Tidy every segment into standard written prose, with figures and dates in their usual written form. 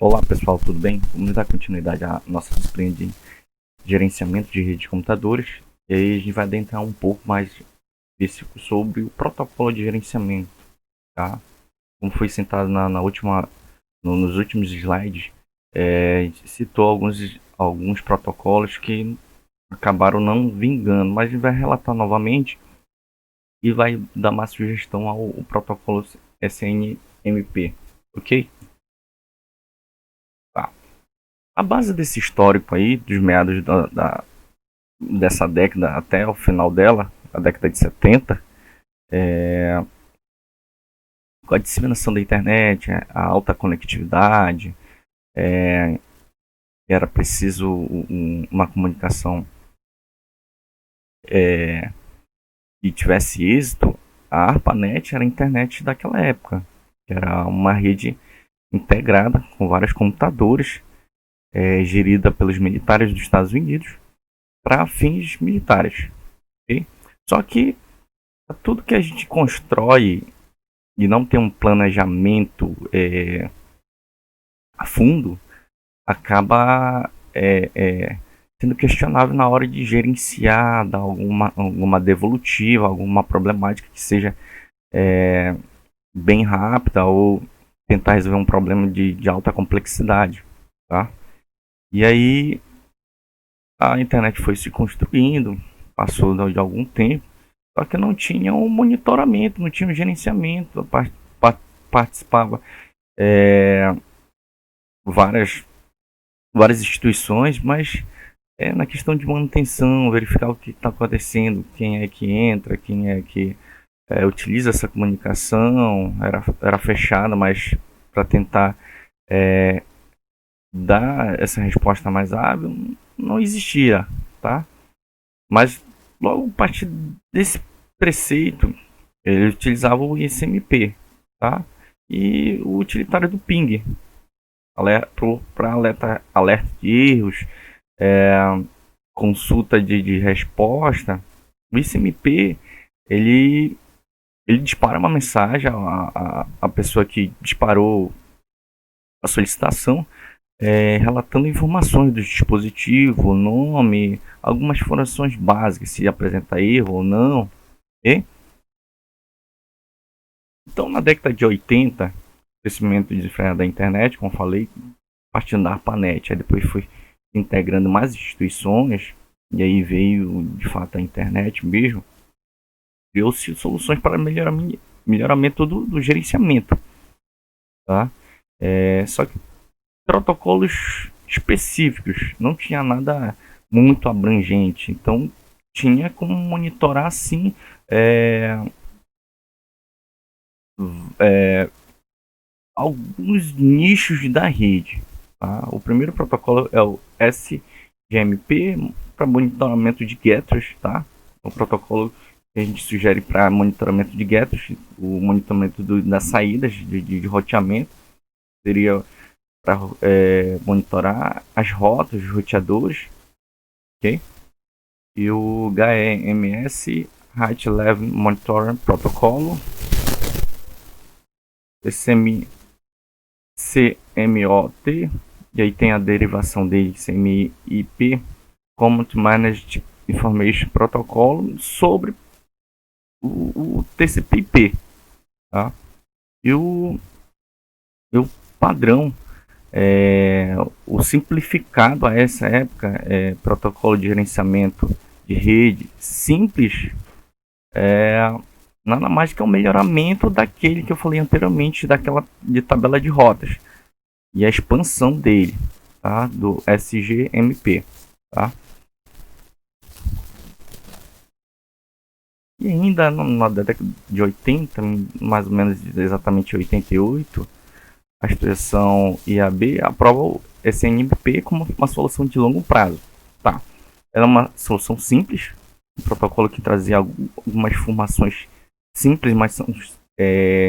Olá pessoal, tudo bem? Vamos dar continuidade à nossa disciplina de gerenciamento de rede de computadores. E aí a gente vai adentrar um pouco mais específico sobre o protocolo de gerenciamento, tá? Como foi citado nos últimos slides, a gente citou alguns protocolos que acabaram não vingando, mas a gente vai relatar novamente e vai dar uma sugestão ao protocolo SNMP, ok? Tá. A base desse histórico aí, dos meados dessa década até o final dela, a década de 70, com a disseminação da internet, a alta conectividade, era preciso uma comunicação que tivesse êxito. A ARPANET era a internet daquela época, que era uma rede integrada com vários computadores, gerida pelos militares dos Estados Unidos para fins militares. Okay? Só que tudo que a gente constrói e não tem um planejamento a fundo, acaba sendo questionável na hora de gerenciar, dar alguma devolutiva, alguma problemática que seja bem rápida ou tentar resolver um problema de alta complexidade. Tá? E aí a internet foi se construindo, passou de algum tempo, só que não tinha um monitoramento, não tinha um gerenciamento, participava várias instituições, mas na questão de manutenção, verificar o que está acontecendo, quem é que entra, quem é que utiliza essa comunicação, era fechada, mas para tentar dar essa resposta mais hábil, não existia, tá? Mas logo a partir desse preceito, ele utilizava o ICMP, tá? E o utilitário do ping, para alerta de erros, consulta de resposta. O ICMP ele dispara uma mensagem à pessoa que disparou a solicitação, relatando informações do dispositivo, nome, algumas informações básicas, se apresenta erro ou não. Okay? Então, na década de 80, crescimento desenfreado da internet, como falei, partindo da ARPANET, aí depois foi integrando mais instituições, e aí veio de fato a internet mesmo, criou-se soluções para melhoramento do gerenciamento, tá? Só que protocolos específicos, não tinha nada muito abrangente, então tinha como monitorar assim alguns nichos da rede. Tá? O primeiro protocolo é o SGMP para monitoramento de getters, tá? É um protocolo que a gente sugere para monitoramento de getters, o monitoramento das saídas de roteamento seria para monitorar as rotas dos roteadores, ok? E o HEMS Height Level Monitoring Protocolo, CMOT, e aí tem a derivação dele, CMIP, Common Managed Information Protocol, sobre o TCP/IP, tá? E o padrão, o simplificado a essa época, protocolo de gerenciamento de rede simples, nada mais que é um melhoramento daquele que eu falei anteriormente, daquela de tabela de rotas, e a expansão dele, tá? Do SGMP, tá? E ainda na década de 80, mais ou menos exatamente 88, a instituição IAB aprova o SNMP como uma solução de longo prazo. Tá? Ela é uma solução simples, um protocolo que trazia algumas informações simples, mas são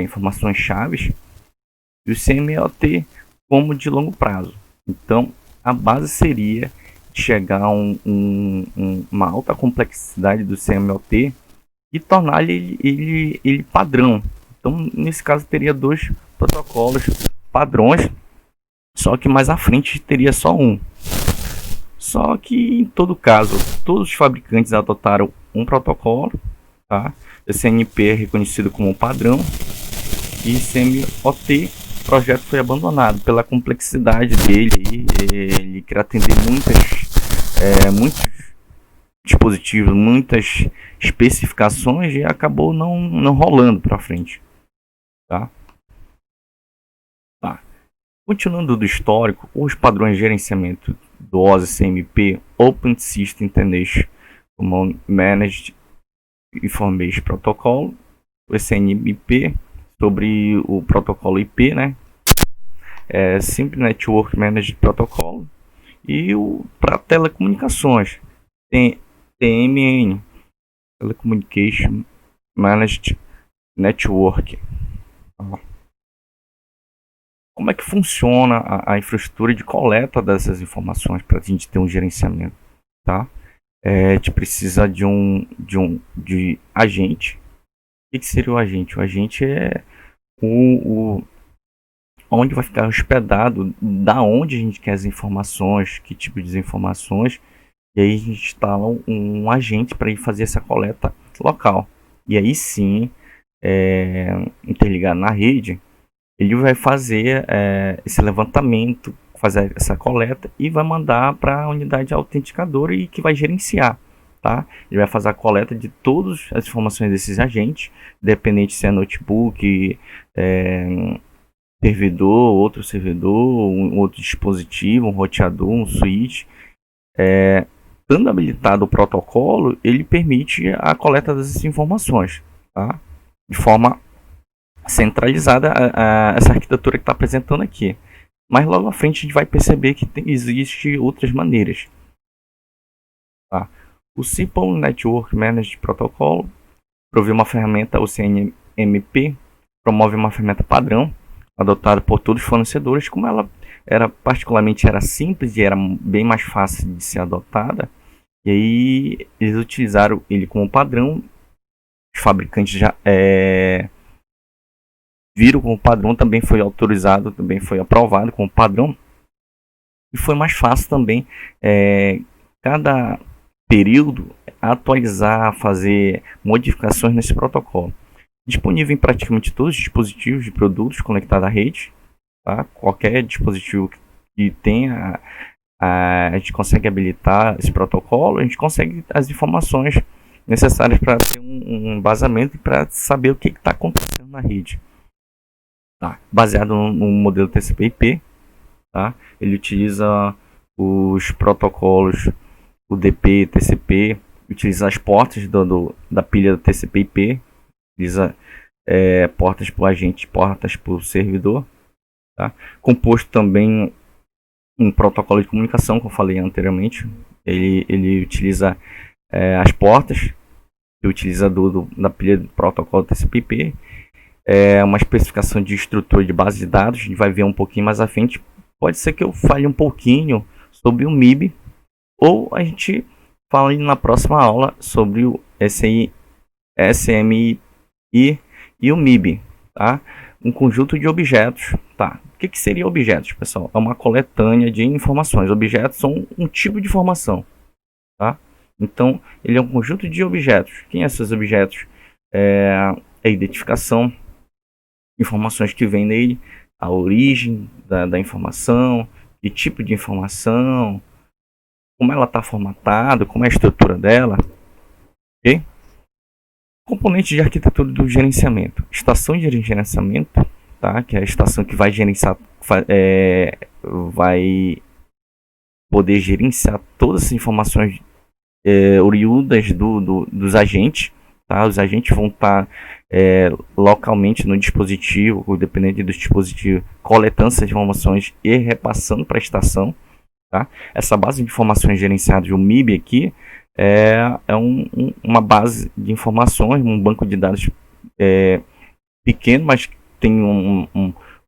informações chaves, e o CMOT como de longo prazo. Então, a base seria chegar a uma alta complexidade do CMOT e tornar ele padrão. Então, nesse caso, teria dois protocolos padrões Só que mais à frente teria só um. Só que em todo caso, todos os fabricantes adotaram um protocolo, tá? SNP é reconhecido como padrão e CMOT, o projeto foi abandonado pela complexidade dele. Ele quer atender muitos dispositivos, muitas especificações e acabou não rolando para frente, tá? Continuando do histórico, os padrões de gerenciamento do OSI CMP, Open System International Managed Information Protocol, o SNMP, sobre o protocolo IP, né? Simple Network Managed Protocol, e o para telecomunicações, tem TMN, Telecommunication Managed Network. Como é que funciona a infraestrutura de coleta dessas informações para a gente ter um gerenciamento, tá? A gente precisa de agente. O que seria o agente? O agente é onde vai ficar hospedado, da onde a gente quer as informações, que tipo de informações, e aí a gente instala um agente para ir fazer essa coleta local. E aí sim, interligado na rede, ele vai fazer esse levantamento, fazer essa coleta e vai mandar para a unidade autenticadora e que vai gerenciar, tá? Ele vai fazer a coleta de todas as informações desses agentes, independente se é notebook, servidor, outro servidor, um outro dispositivo, um roteador, um switch. Estando habilitado o protocolo, ele permite a coleta dessas informações, tá? De forma centralizada essa arquitetura que está apresentando aqui. Mas logo à frente a gente vai perceber que existe outras maneiras. Tá? O Simple Network Managed Protocol provê uma ferramenta, o CNMP, promove uma ferramenta padrão adotada por todos os fornecedores. Como ela era simples e era bem mais fácil de ser adotada, e aí eles utilizaram ele como padrão. Os fabricantes já viram como padrão, também foi autorizado, também foi aprovado como padrão, e foi mais fácil também cada período atualizar, fazer modificações nesse protocolo. Disponível em praticamente todos os dispositivos de produtos conectados à rede, tá? Qualquer dispositivo que tenha, a gente consegue habilitar esse protocolo, a gente consegue as informações necessárias para ter um embasamento e para saber o que está acontecendo na rede. Tá? Baseado no modelo TCP/IP, tá? Ele utiliza os protocolos UDP, TCP, utiliza as portas da pilha do TCP/IP, utiliza portas para o agente, portas para o servidor, tá? Composto também um protocolo de comunicação, como eu falei anteriormente. Ele utiliza as portas, que utiliza da pilha do protocolo TCP/IP. Uma especificação de estrutura de base de dados, a gente vai ver um pouquinho mais à frente. Pode ser que eu fale um pouquinho sobre o MIB, ou a gente fale na próxima aula sobre o SMI e o MIB, tá? Um conjunto de objetos, tá? O que seria objetos, pessoal? É uma coletânea de informações. Objetos são um tipo de informação, tá? Então, ele é um conjunto de objetos. Quem são esses objetos? A identificação, informações que vêm nele, a origem da informação, que tipo de informação, como ela está formatada, como é a estrutura dela, ok? Componente de arquitetura do gerenciamento, estação de gerenciamento, tá? Que é a estação que vai gerenciar, vai poder gerenciar todas as informações oriundas dos agentes, tá? Os agentes vão estar localmente no dispositivo, dependendo do dispositivo, coletando essas informações e repassando para a estação, tá? Essa base de informações gerenciadas, o MIB aqui, uma base de informações, um banco de dados pequeno, mas tem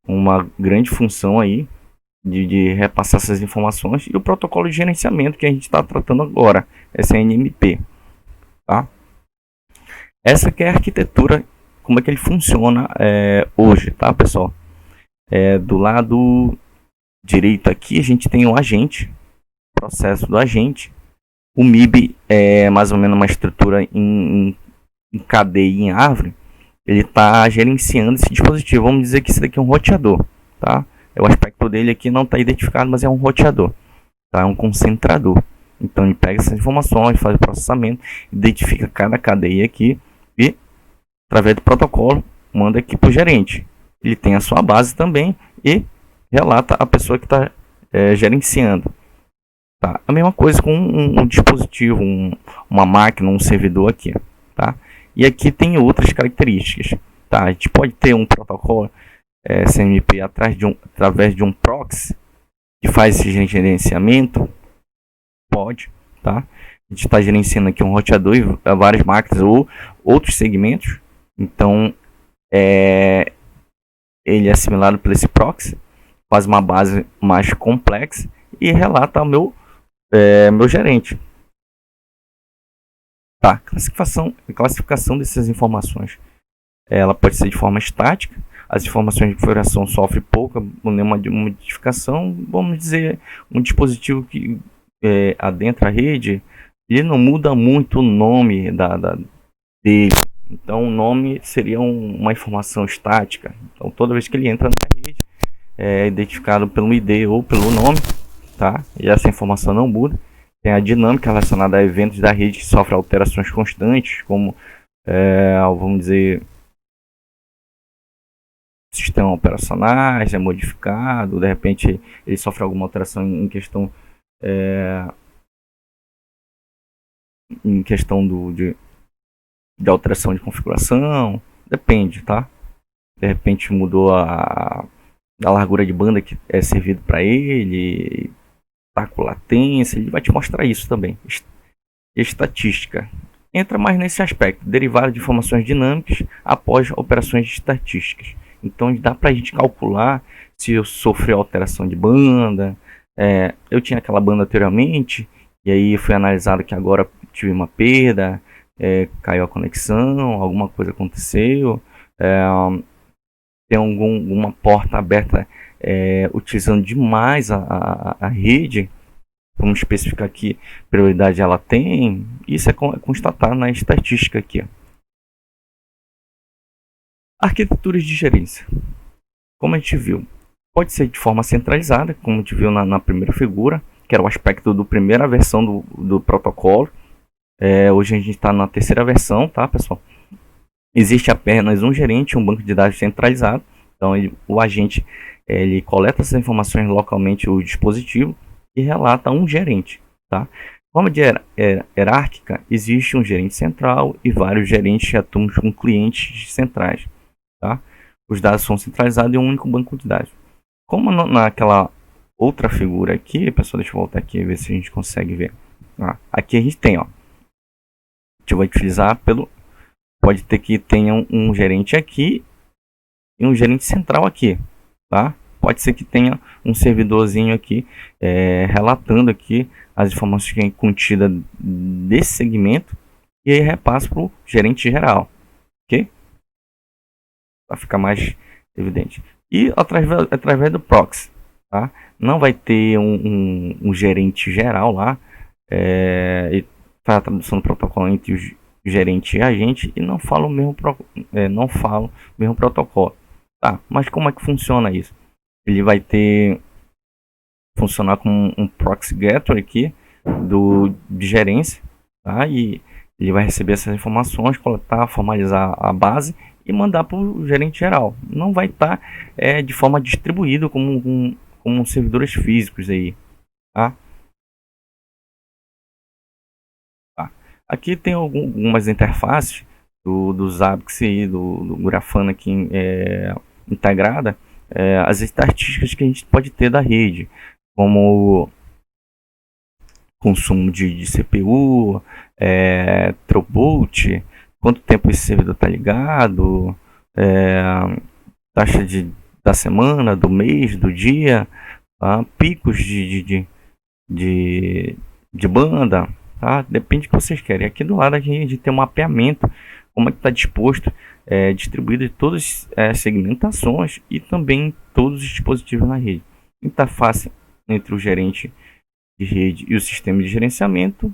uma grande função aí de repassar essas informações, e o protocolo de gerenciamento que a gente está tratando agora, SNMP, tá? Essa que é a arquitetura, como é que ele funciona hoje, tá, pessoal? Do lado direito aqui, a gente tem o agente, processo do agente. O MIB é mais ou menos uma estrutura em cadeia, em árvore. Ele está gerenciando esse dispositivo. Vamos dizer que isso daqui é um roteador, tá? O aspecto dele aqui não está identificado, mas é um roteador, tá? É um concentrador. Então ele pega essas informações, faz o processamento, identifica cada cadeia aqui e, através do protocolo, manda aqui para o gerente. Ele tem a sua base também e relata a pessoa que está gerenciando. Tá? A mesma coisa com um dispositivo, uma máquina, um servidor aqui. Tá? E aqui tem outras características. Tá? A gente pode ter um protocolo SNMP através de um proxy que faz esse gerenciamento. Pode. Tá? A gente está gerenciando aqui um roteador e várias máquinas ou outros segmentos. Então, ele é assimilado por esse proxy, faz uma base mais complexa e relata ao meu gerente. Tá, classificação dessas informações. Ela pode ser de forma estática. As informações de configuração sofrem pouca ou nenhuma modificação. Vamos dizer, um dispositivo que adentra a rede, ele não muda muito o nome dele. Então o nome seria uma informação estática. Então toda vez que ele entra na rede, é identificado pelo ID ou pelo nome, tá? E essa informação não muda. Tem a dinâmica relacionada a eventos da rede que sofrem alterações constantes, como vamos dizer, sistema operacionais é modificado, de repente ele sofre alguma alteração em questão de alteração de configuração, depende, tá? De repente mudou a largura de banda que é servido para ele, tá com latência, ele vai te mostrar isso também. Estatística entra mais nesse aspecto, derivado de informações dinâmicas após operações estatísticas. Então dá para a gente calcular se eu sofri alteração de banda, eu tinha aquela banda anteriormente e aí foi analisado que agora tive uma perda, caiu a conexão, alguma coisa aconteceu, tem alguma porta aberta utilizando demais a rede. Vamos especificar que prioridade ela tem. Isso é constatado na estatística aqui. Arquiteturas de gerência. Como a gente viu, pode ser de forma centralizada, como a gente viu na primeira figura, que era o aspecto da primeira versão do protocolo. Hoje a gente está na terceira versão, tá, pessoal? Existe apenas um gerente, um banco de dados centralizado. Então o agente ele coleta essas informações localmente o dispositivo e relata a um gerente, tá? De forma de hierárquica, existe um gerente central e vários gerentes que atuam com clientes centrais, tá? Os dados são centralizados em um único banco de dados. Como naquela outra figura aqui, pessoal, deixa eu voltar aqui e ver se a gente consegue ver. Aqui a gente tem, ó, a gente vai utilizar pode ter que tenha um gerente aqui e um gerente central aqui, tá? Pode ser que tenha um servidorzinho aqui relatando aqui as informações que é contida desse segmento e aí repassa para o gerente geral, ok? Para ficar mais evidente. E através do proxy, tá? Não vai ter um gerente geral lá, está a tradução do protocolo entre o gerente e agente e não fala o mesmo protocolo, tá? Mas como é que funciona isso? Ele vai funcionar como um proxy getter aqui de gerência, tá? E ele vai receber essas informações, coletar, formalizar a base e mandar para o gerente geral. Não vai estar de forma distribuída como servidores físicos aí, tá? Aqui tem algumas interfaces do Zabbix e do Grafana aqui integrada, as estatísticas que a gente pode ter da rede, como consumo de CPU, throughput, quanto tempo esse servidor está ligado, taxa da semana, do mês, do dia, tá? Picos de banda, tá? Depende do que vocês querem. Aqui do lado a gente tem um mapeamento, como é que está disposto, distribuído de todas as segmentações e também todos os dispositivos na rede. interface entre o gerente de rede e o sistema de gerenciamento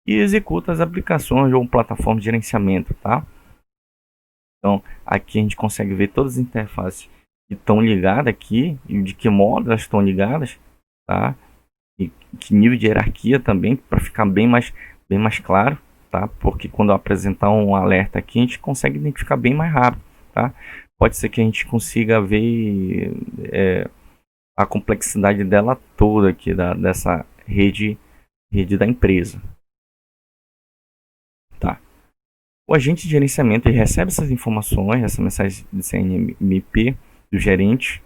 e executa as aplicações ou plataformas de gerenciamento, tá? Então, aqui a gente consegue ver todas as interfaces que estão ligadas aqui e de que modo elas estão ligadas, tá? E que nível de hierarquia também, para ficar bem mais claro, tá? Porque quando eu apresentar um alerta aqui, a gente consegue identificar bem mais rápido, tá? Pode ser que a gente consiga ver a complexidade dela toda aqui, dessa rede da empresa. Tá. O agente de gerenciamento ele recebe essas informações, essa mensagem de CNMP do gerente,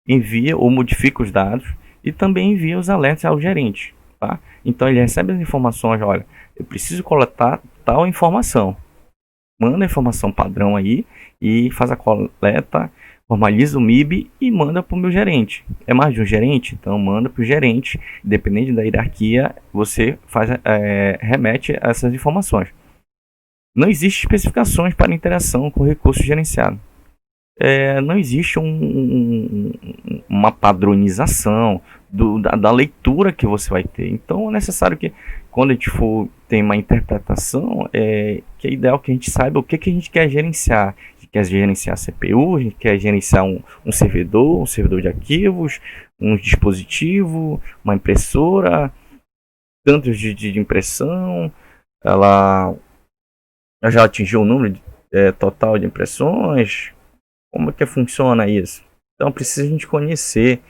envia ou modifica os dados e também envia os alertas ao gerente. Tá? Então ele recebe as informações, olha, eu preciso coletar tal informação. Manda a informação padrão aí e faz a coleta, formaliza o MIB e manda para o meu gerente. É mais de um gerente? Então manda para o gerente, dependendo da hierarquia, você remete essas informações. Não existe especificações para interação com o recurso gerenciado. Não existe uma padronização da leitura que você vai ter. Então é necessário que, quando a gente for ter uma interpretação, que é ideal que a gente saiba o que a gente quer gerenciar. A gente quer gerenciar a CPU, a gente quer gerenciar um servidor de arquivos, um dispositivo, uma impressora, tantos de impressão, ela já atingiu o número total de impressões. Como é que funciona isso? Então precisa a gente conhecer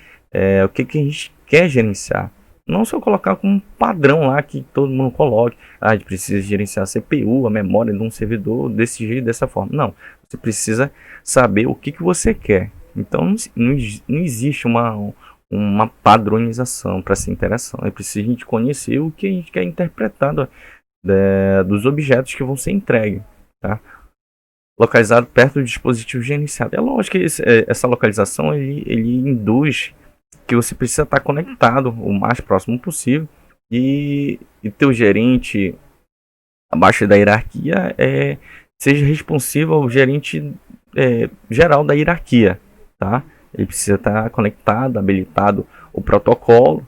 o que a gente quer gerenciar. Não só colocar como um padrão lá que todo mundo coloque. A gente precisa gerenciar a CPU, a memória de um servidor desse jeito, dessa forma. Não, você precisa saber o que você quer. Então não existe uma padronização para essa interação. É preciso a gente conhecer o que a gente quer interpretar dos objetos que vão ser entregues. Tá? Localizado perto do dispositivo gerenciado. É lógico que essa localização ele induz que você precisa estar conectado o mais próximo possível e teu gerente abaixo da hierarquia seja responsivo ao gerente geral da hierarquia, tá? Ele precisa estar conectado, habilitado o protocolo,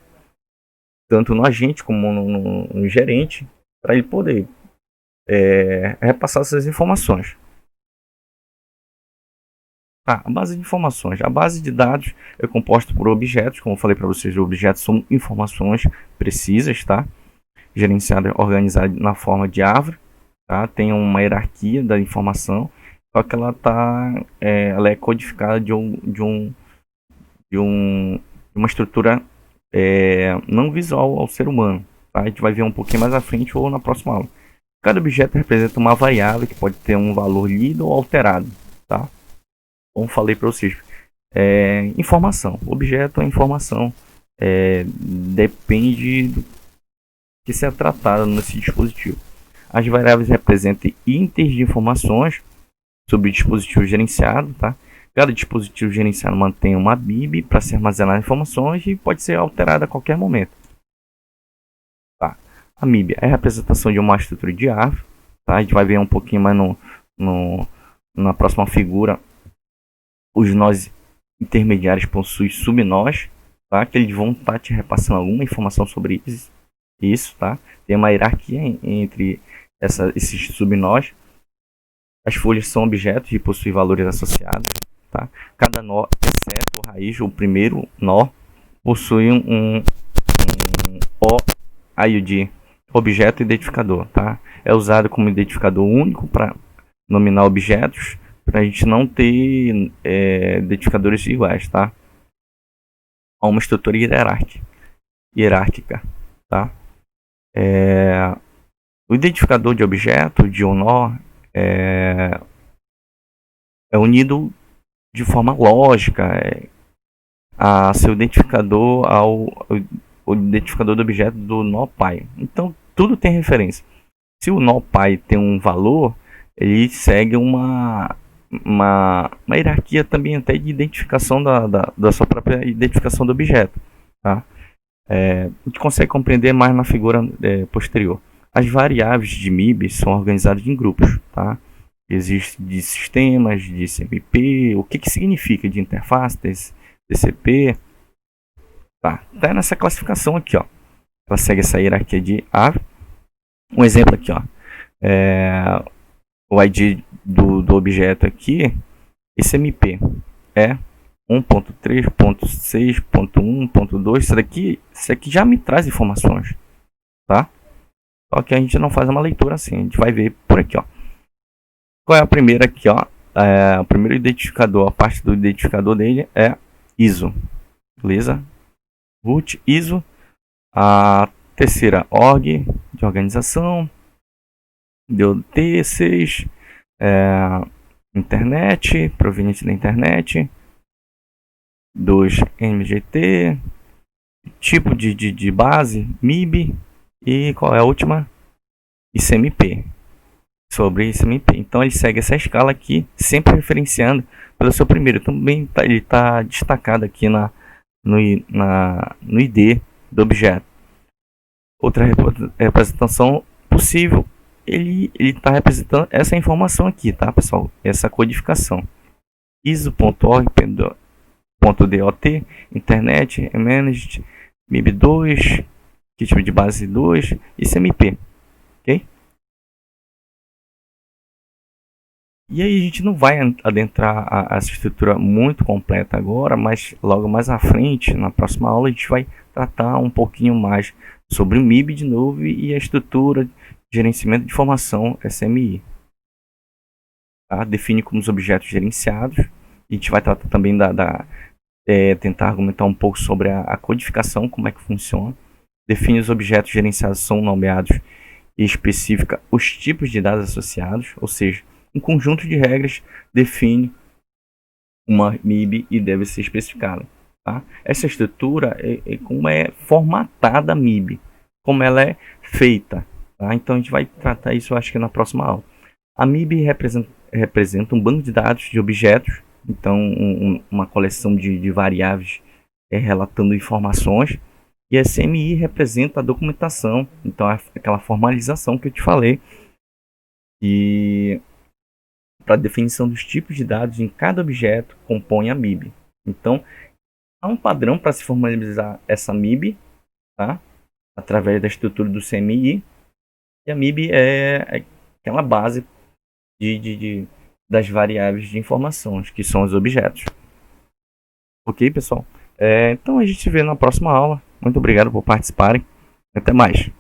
tanto no agente como no gerente, para ele poder repassar essas informações. A base de informações. A base de dados é composta por objetos, como eu falei para vocês, os objetos são informações precisas, tá? Gerenciada, organizada na forma de árvore, tá? Tem uma hierarquia da informação, só que ela é codificada de uma estrutura não visual ao ser humano, tá? A gente vai ver um pouquinho mais à frente ou na próxima aula. Cada objeto representa uma variável que pode ter um valor lido ou alterado, tá? Como falei para vocês, informação. Objeto é informação. Depende do que seja tratado nesse dispositivo. As variáveis representam itens de informações sobre o dispositivo gerenciado. Tá? Cada dispositivo gerenciado mantém uma BIB para se armazenar informações e pode ser alterada a qualquer momento. Tá? A MIB é a representação de uma estrutura de árvore. Tá? A gente vai ver um pouquinho mais na próxima figura. Os nós intermediários possuem subnós, tá? Que eles vão estar te repassando alguma informação sobre isso, tá? Tem uma hierarquia entre esses subnós. As folhas são objetos e possuem valores associados, tá? Cada nó, exceto a raiz, o primeiro nó, possui um OID, objeto identificador, tá? É usado como identificador único para nominar objetos, para a gente não ter identificadores iguais, tá? Há uma estrutura hierárquica, tá? O identificador de objeto, de um nó, é unido de forma lógica a seu identificador ao identificador do objeto do nó pai. Então, tudo tem referência. Se o nó pai tem um valor, ele segue uma hierarquia também até de identificação da sua própria identificação do objeto, tá? A gente consegue compreender mais na figura posterior. As variáveis de MIB são organizadas em grupos, tá? Existe de sistemas, de CMP, o que significa de interface, TCP, Tá nessa classificação aqui, ó. Ela segue essa hierarquia de ave. Um exemplo aqui, ó. O ID do objeto aqui, esse MP é 1.3.6.1.2. Isso aqui já me traz informações, tá? Só que a gente não faz uma leitura assim, a gente vai ver por aqui, ó. Qual é a primeira aqui, ó? O primeiro identificador, a parte do identificador dele é ISO, beleza? Root ISO. A terceira, org, de organização. Deu T6, internet, proveniente da internet. 2, MGT, tipo de base, MIB. E qual é a última? ICMP. Sobre ICMP. Então ele segue essa escala aqui, sempre referenciando pelo seu primeiro. Também ele está destacado aqui no ID do objeto. Outra representação possível, ele está representando essa informação aqui, tá, pessoal? Essa codificação. ISO.org.dot, internet, managed, MIB2, tipo de base 2 e CMP, ok? E aí a gente não vai adentrar essa estrutura muito completa agora, mas logo mais à frente, na próxima aula, a gente vai tratar um pouquinho mais sobre o MIB de novo e a estrutura de gerenciamento de informação SMI. Tá? Define como os objetos gerenciados. A gente vai tratar também tentar argumentar um pouco sobre a codificação, como é que funciona. Define os objetos gerenciados são nomeados e especifica os tipos de dados associados, ou seja, um conjunto de regras define uma MIB e deve ser especificada. Tá? Essa estrutura é como é formatada a MIB, como ela é feita. Tá? Então a gente vai tratar isso, acho que na próxima aula. A MIB representa um banco de dados de objetos, então uma coleção de variáveis relatando informações. E a SMI representa a documentação, então aquela formalização que eu te falei. E para a definição dos tipos de dados em cada objeto compõe a MIB. Então, há um padrão para se formalizar essa MIB, tá? Através da estrutura do CMI. E a MIB é aquela base das variáveis de informações, que são os objetos. Ok, pessoal? Então a gente se vê na próxima aula. Muito obrigado por participarem. Até mais.